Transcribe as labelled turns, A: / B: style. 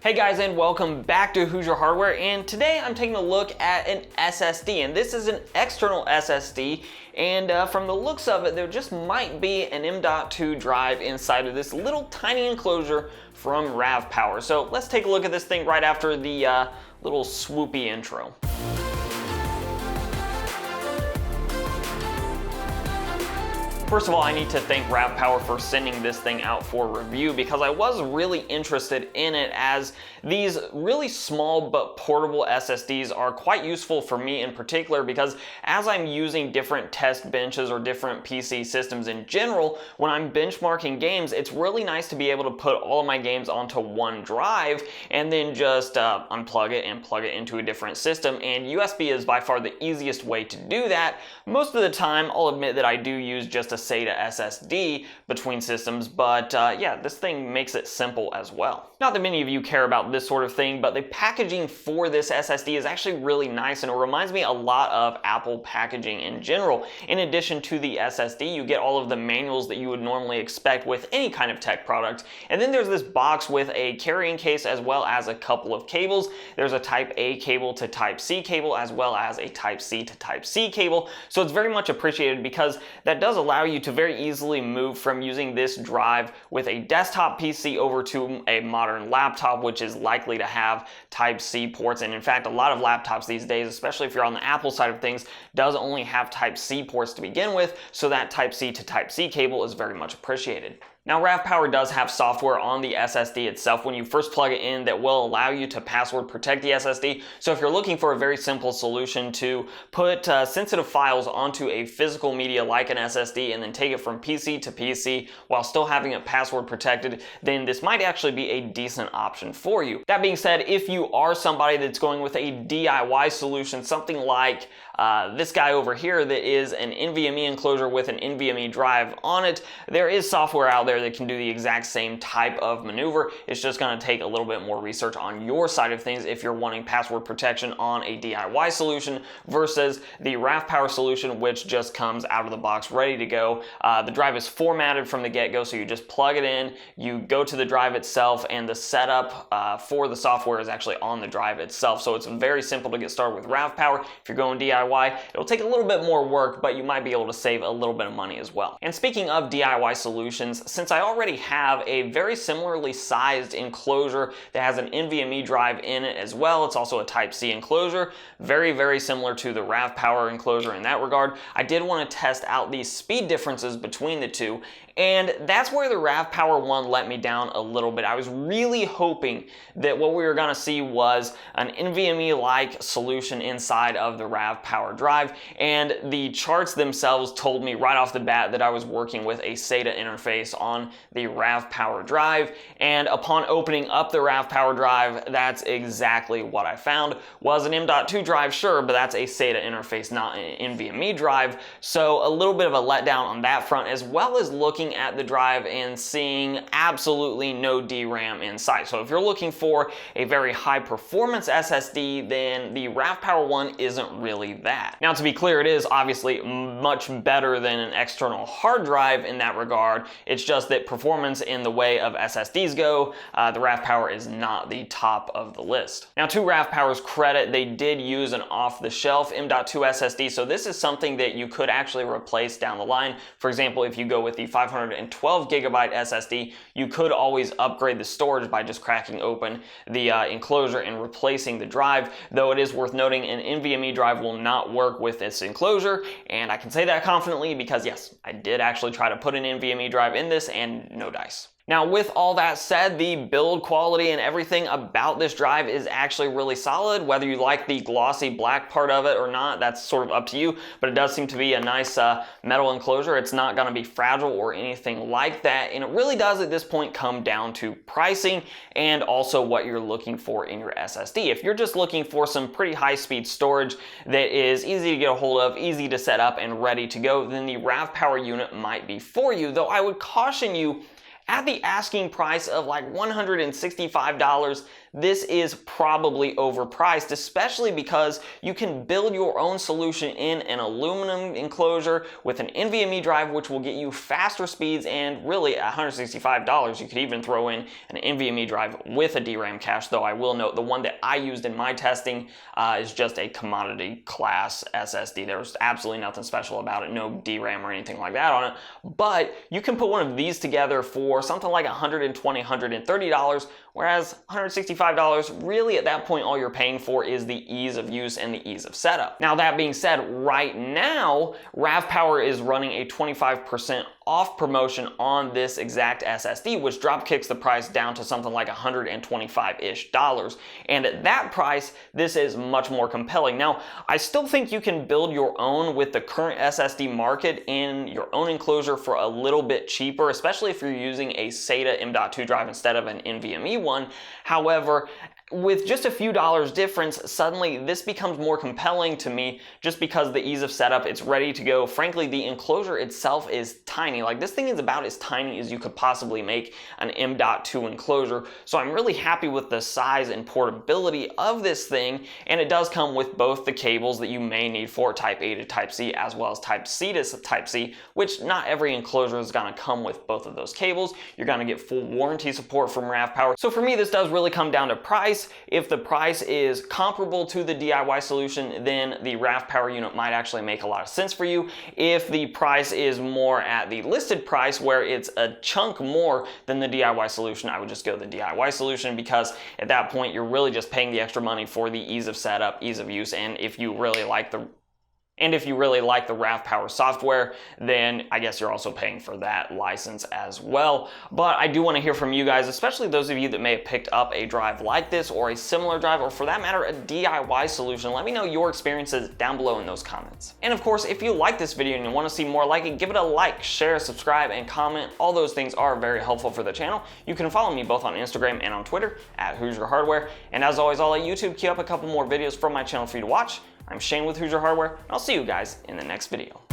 A: Hey guys, and welcome back to Hoosier Hardware, and today I'm taking a look at an SSD, and this is an external SSD, and from the looks of it, there just might be an M.2 drive inside of this little tiny enclosure from RAVPower. So let's take a look at this thing right after the little swoopy intro. First of all, I need to thank RAVPower for sending this thing out for review because I was really interested in it, as these really small but portable SSDs are quite useful for me in particular, because as I'm using different test benches or different PC systems in general, when I'm benchmarking games, it's really nice to be able to put all of my games onto one drive and then just unplug it and plug it into a different system, and USB is by far the easiest way to do that. Most of the time, I'll admit that I do use just a SATA SSD between systems, but yeah, this thing makes it simple as well. Not that many of you care about this sort of thing, but the packaging for this SSD is actually really nice, and it reminds me a lot of Apple packaging in general. In addition to the SSD, you get all of the manuals that you would normally expect with any kind of tech product, and then there's this box with a carrying case as well as a couple of cables. There's a Type A cable to Type C cable as well as a Type C to Type C cable, so it's very much appreciated because that does allow you to very easily move from using this drive with a desktop PC over to a modern laptop, which is likely to have Type C ports. And in fact, a lot of laptops these days, especially if you're on the Apple side of things, does only have Type C ports to begin with, so that Type C to Type C cable is very much appreciated. Now, RAVPower does have software on the SSD itself when you first plug it in that will allow you to password protect the SSD. So if you're looking for a very simple solution to put sensitive files onto a physical media like an SSD and then take it from PC to PC while still having it password protected, then this might actually be a decent option for you. That being said, if you are somebody that's going with a DIY solution, something like this guy over here that is an NVMe enclosure with an NVMe drive on it, there is software out there that can do the exact same type of maneuver. It's just going to take a little bit more research on your side of things if you're wanting password protection on a DIY solution versus the RAVPower solution, which just comes out of the box ready to go. The drive is formatted from the get-go, so you just plug it in, you go to the drive itself, and the setup for the software is actually on the drive itself. So it's very simple to get started with RAVPower. If you're going DIY, it'll take a little bit more work, but you might be able to save a little bit of money as well. And speaking of DIY solutions, since I already have a very similarly sized enclosure that has an NVMe drive in it as well, it's also a Type C enclosure, very, very similar to the RAVPower enclosure in that regard, I did want to test out the speed differences between the two. And that's where the RAVPower one let me down a little bit. I was really hoping that what we were going to see was an NVMe-like solution inside of the RAVPower drive, and the charts themselves told me right off the bat that I was working with a SATA interface on the RAVPower drive, and upon opening up the RAVPower drive, that's exactly what I found. Was an M.2 drive, sure, but that's a SATA interface, not an NVMe drive, so a little bit of a letdown on that front, as well as looking at the drive and seeing absolutely no DRAM inside. So if you're looking for a very high performance SSD, then the RAVPower one isn't really that. Now, to be clear, it is obviously much better than an external hard drive in that regard. It's just that performance in the way of SSDs go, the RAVPower is not the top of the list. Now, to RAVPower's credit, they did use an off-the-shelf M.2 SSD, so this is something that you could actually replace down the line. For example, if you go with the 512 gigabyte SSD, you could always upgrade the storage by just cracking open the enclosure and replacing the drive, though it is worth noting an NVMe drive will not work with this enclosure, and I can say that confidently because yes, I did actually try to put an NVMe drive in this and no dice. Now, with all that said, the build quality and everything about this drive is actually really solid. Whether you like the glossy black part of it or not, that's sort of up to you, but it does seem to be a nice metal enclosure. It's not going to be fragile or anything like that, and it really does at this point come down to pricing and also what you're looking for in your SSD. If you're just looking for some pretty high-speed storage that is easy to get a hold of, easy to set up, and ready to go, then the RAVPower unit might be for you, though I would caution you At the asking price of like $165, this is probably overpriced, especially because you can build your own solution in an aluminum enclosure with an NVMe drive, which will get you faster speeds, and really at $165, you could even throw in an NVMe drive with a DRAM cache, though I will note the one that I used in my testing is just a commodity class SSD. There's absolutely nothing special about it, no DRAM or anything like that on it, but you can put one of these together for something like $120, $130, whereas $165, really at that point all you're paying for is the ease of use and the ease of setup. Now that being said, right now RAVPower is running a 25% off promotion on this exact SSD, which drop kicks the price down to something like $125-ish. And at that price, this is much more compelling. Now, I still think you can build your own with the current SSD market in your own enclosure for a little bit cheaper, especially if you're using a SATA M.2 drive instead of an NVMe one. However, with just a few dollars difference, suddenly this becomes more compelling to me just because the ease of setup, it's ready to go. Frankly, the enclosure itself is tiny. Like, this thing is about as tiny as you could possibly make an M.2 enclosure. So I'm really happy with the size and portability of this thing. And it does come with both the cables that you may need for Type A to Type C, as well as Type C to Type C, which not every enclosure is gonna come with both of those cables. You're gonna get full warranty support from RAVPower. So for me, this does really come down to price. If the price is comparable to the DIY solution, then the RAVPower unit might actually make a lot of sense for you. If the price is more at the listed price, where it's a chunk more than the DIY solution, I would just go the DIY solution, because at that point you're really just paying the extra money for the ease of setup, ease of use, and if you really like the RAVPower software, then I guess you're also paying for that license as well. But I do want to hear from you guys, especially those of you that may have picked up a drive like this or a similar drive, or for that matter, a DIY solution. Let me know your experiences down below in those comments. And of course, if you like this video and you want to see more like it, give it a like, share, subscribe, and comment. All those things are very helpful for the channel. You can follow me both on Instagram and on Twitter at Hoosier Hardware. And as always, I'll let YouTube queue up a couple more videos from my channel for you to watch. I'm Shane with Hoosier Hardware, and I'll see you guys in the next video.